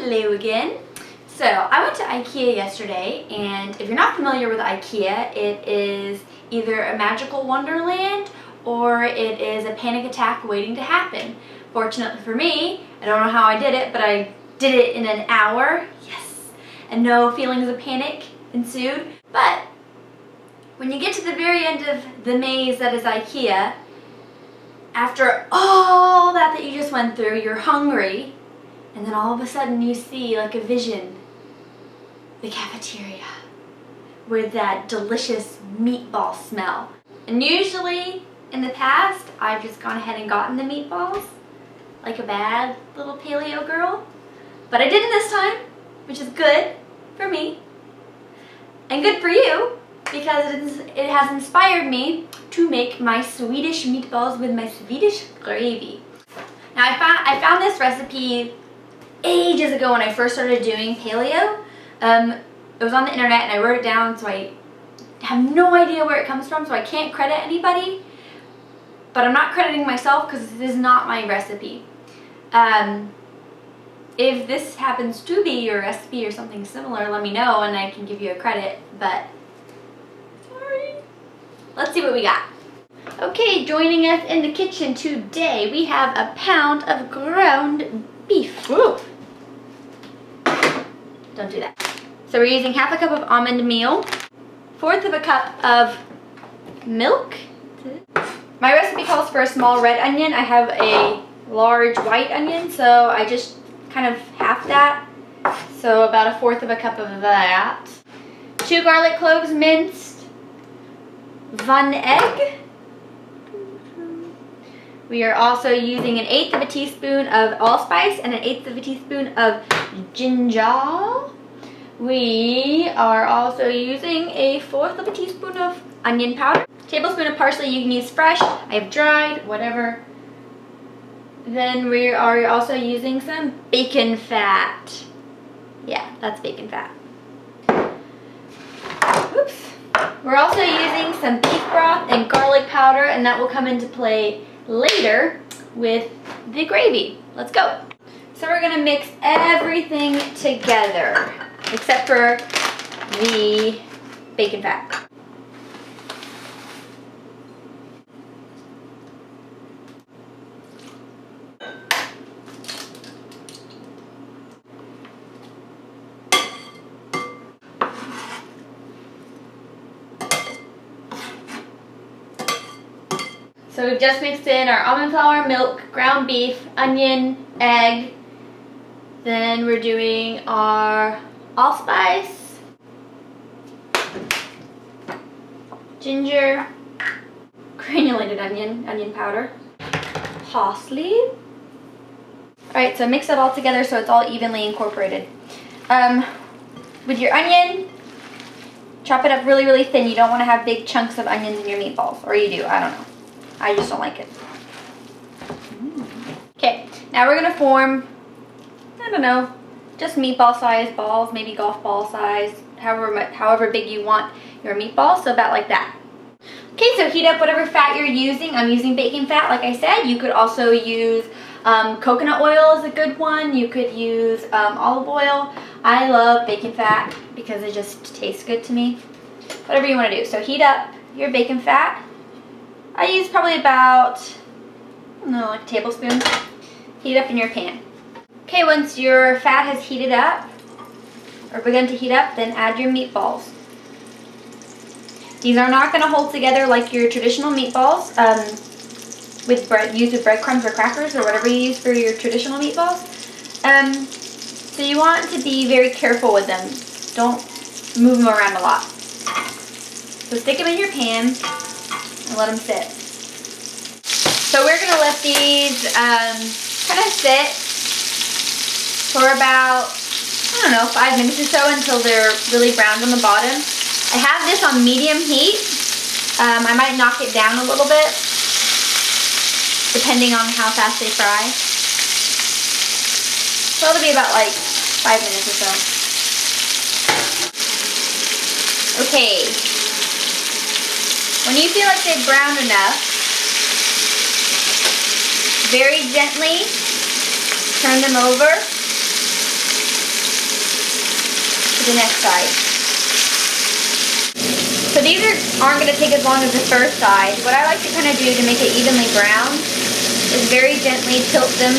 Hello again. So I went to IKEA yesterday, and if you're not familiar with IKEA, it is either a magical wonderland or it is a panic attack waiting to happen. Fortunately for me, I don't know how I did it, but I did it in an hour. Yes. And no feelings of panic ensued. But when you get to the very end of the maze that is IKEA, after all that you just went through, you're hungry, and then all of a sudden you see like a vision, the cafeteria with that delicious meatball smell. And usually in the past, I've just gone ahead and gotten the meatballs like a bad little paleo girl, but I didn't this time, which is good for me and good for you, because it has inspired me to make my Swedish meatballs with my Swedish gravy. Now I found this recipe ages ago when I first started doing paleo. It was on the internet and I wrote it down, so I have no idea where it comes from, so I can't credit anybody, but I'm not crediting myself because this is not my recipe. If this happens to be your recipe or something similar, let me know and I can give you a credit, but sorry. Let's see what we got. Okay, joining us in the kitchen today, we have a pound of ground beef. Woo. Don't do that. So we're using half a cup of almond meal, 1/4 of a cup of milk. My recipe calls for a small red onion. I have a large white onion, so I just kind of half that. So about 1/4 of a cup of that. 2 garlic cloves minced. 1 egg. We are also using 1/8 of a teaspoon of allspice and 1/8 of a teaspoon of ginger. We are also using 1/4 of a teaspoon of onion powder. Tablespoon of parsley, you can use fresh, I have dried, whatever. Then we are also using some bacon fat. Yeah, that's bacon fat. Oops. We're also using some beef broth and garlic powder, and that will come into play later with the gravy. Let's go. So we're gonna mix everything together except for the bacon fat. So we've just mixed in our almond flour, milk, ground beef, onion, egg. Then we're doing our allspice, ginger, granulated onion powder, parsley. Alright, so mix it all together so it's all evenly incorporated. With your onion, chop it up really, really thin. You don't want to have big chunks of onions in your meatballs. Or you do, I don't know. I just don't like it. Okay, now we're going to form, I don't know, just meatball size balls, maybe golf ball size, however big you want your meatballs, so about like that. Okay, so heat up whatever fat you're using. I'm using bacon fat, like I said. You could also use coconut oil is a good one. You could use olive oil. I love bacon fat because it just tastes good to me. Whatever you want to do. So heat up your bacon fat. I use probably about, I don't know, like a tablespoon. Heat up in your pan. Okay, once your fat has heated up, or begun to heat up, then add your meatballs. These are not going to hold together like your traditional meatballs with bread, used with breadcrumbs or crackers or whatever you use for your traditional meatballs. So you want to be very careful with them. Don't move them around a lot. So stick them in your pan and let them sit. So we're going to let these kind of sit for about, I don't know, 5 minutes or so until they're really browned on the bottom. I have this on medium heat. I might knock it down a little bit, depending on how fast they fry. So it'll be about like 5 minutes or so. Okay. When you feel like they've browned enough, very gently turn them over the next side. So these aren't going to take as long as the first side. What I like to kind of do to make it evenly brown is very gently tilt them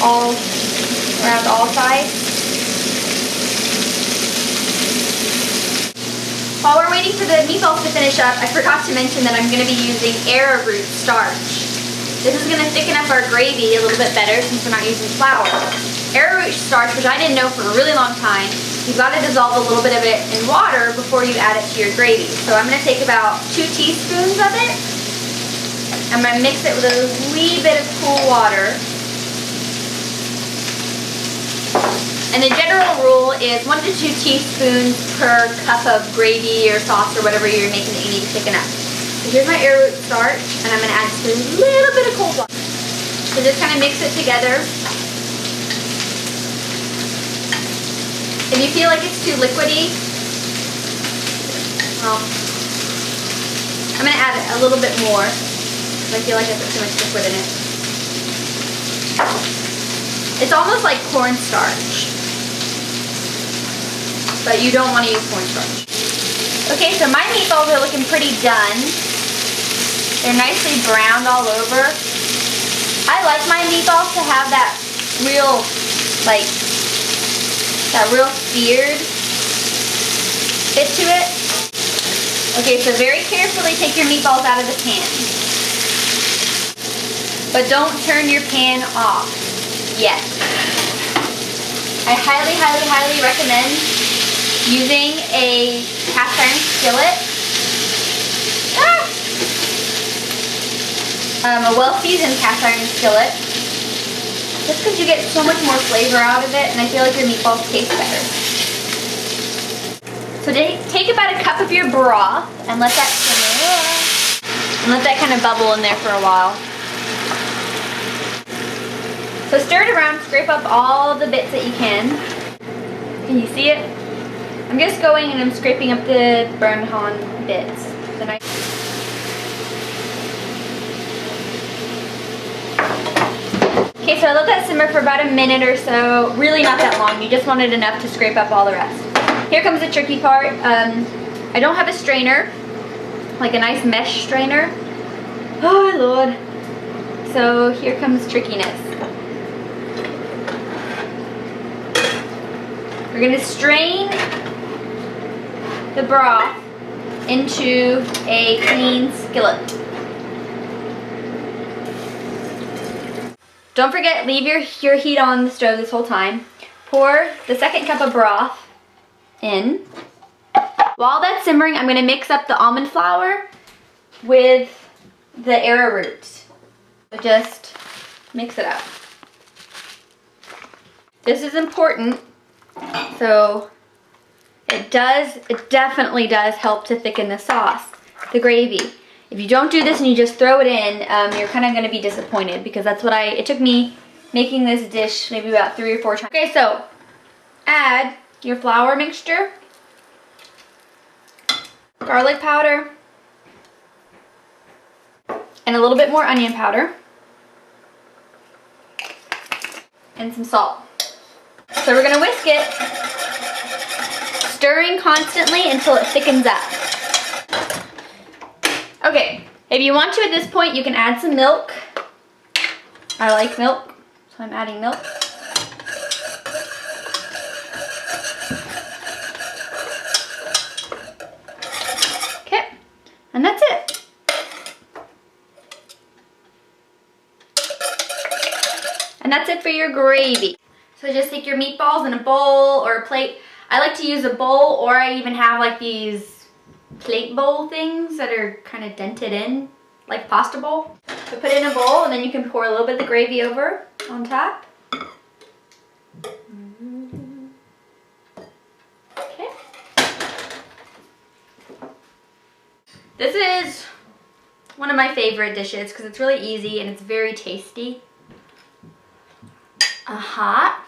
all around all sides. While we're waiting for the meatballs to finish up, I forgot to mention that I'm going to be using arrowroot starch. This is going to thicken up our gravy a little bit better since we're not using flour. Arrowroot starch, which I didn't know for a really long time, you've got to dissolve a little bit of it in water before you add it to your gravy. So I'm going to take about 2 teaspoons of it. I'm going to mix it with a wee bit of cool water. And the general rule is 1 to 2 teaspoons per cup of gravy or sauce or whatever you're making that you need to thicken up. So here's my arrowroot starch, and I'm going to add just a little bit of cold water. So just kind of mix it together. If you feel like it's too liquidy, well, I'm going to add a little bit more because I feel like I put too much liquid in it. It's almost like cornstarch, but you don't want to use cornstarch. Okay, so my meatballs are looking pretty done. They're nicely browned all over. I like my meatballs to have that real, real seared bit to it. Okay, so very carefully take your meatballs out of the pan. But don't turn your pan off yet. I highly, highly, highly recommend using a cast iron skillet. A well-seasoned cast iron skillet. Just because you get so much more flavor out of it, and I feel like your meatballs taste better. So take about a cup of your broth and let that simmer. And let that kind of bubble in there for a while. So stir it around, scrape up all the bits that you can. Can you see it? I'm just going and I'm scraping up the burned-on bits. Okay, so I let that simmer for about a minute or so. Really not that long. You just wanted enough to scrape up all the rest. Here comes the tricky part. I don't have a strainer, like a nice mesh strainer. Oh, Lord. So here comes trickiness. We're going to strain the broth into a clean skillet. Don't forget, leave your heat on the stove this whole time. Pour the second cup of broth in. While that's simmering, I'm going to mix up the almond flour with the arrowroot. So just mix it up. This is important. So it definitely does help to thicken the sauce, the gravy. If you don't do this and you just throw it in, you're kind of going to be disappointed because that's what it took me making this dish maybe about 3 or 4 times. Okay, so add your flour mixture, garlic powder, and a little bit more onion powder, and some salt. So we're going to whisk it, stirring constantly until it thickens up. Okay, if you want to at this point, you can add some milk. I like milk, so I'm adding milk. Okay, and that's it. And that's it for your gravy. So just take your meatballs in a bowl or a plate. I like to use a bowl, or I even have like these plate bowl things that are kind of dented in, like pasta bowl. So put it in a bowl and then you can pour a little bit of the gravy over on top. Okay. This is one of my favorite dishes because it's really easy and it's very tasty. Hot.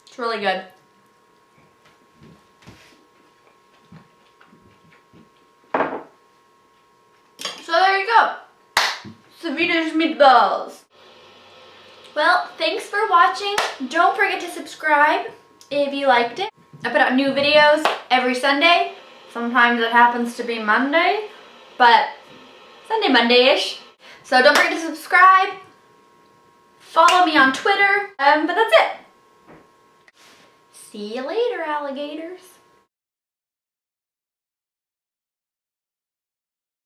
It's really good. Swedish Meatballs. Well, thanks for watching. Don't forget to subscribe if you liked it. I put out new videos every Sunday. Sometimes it happens to be Monday, but Sunday, Monday-ish. So don't forget to subscribe. Follow me on Twitter. But that's it. See you later, alligators.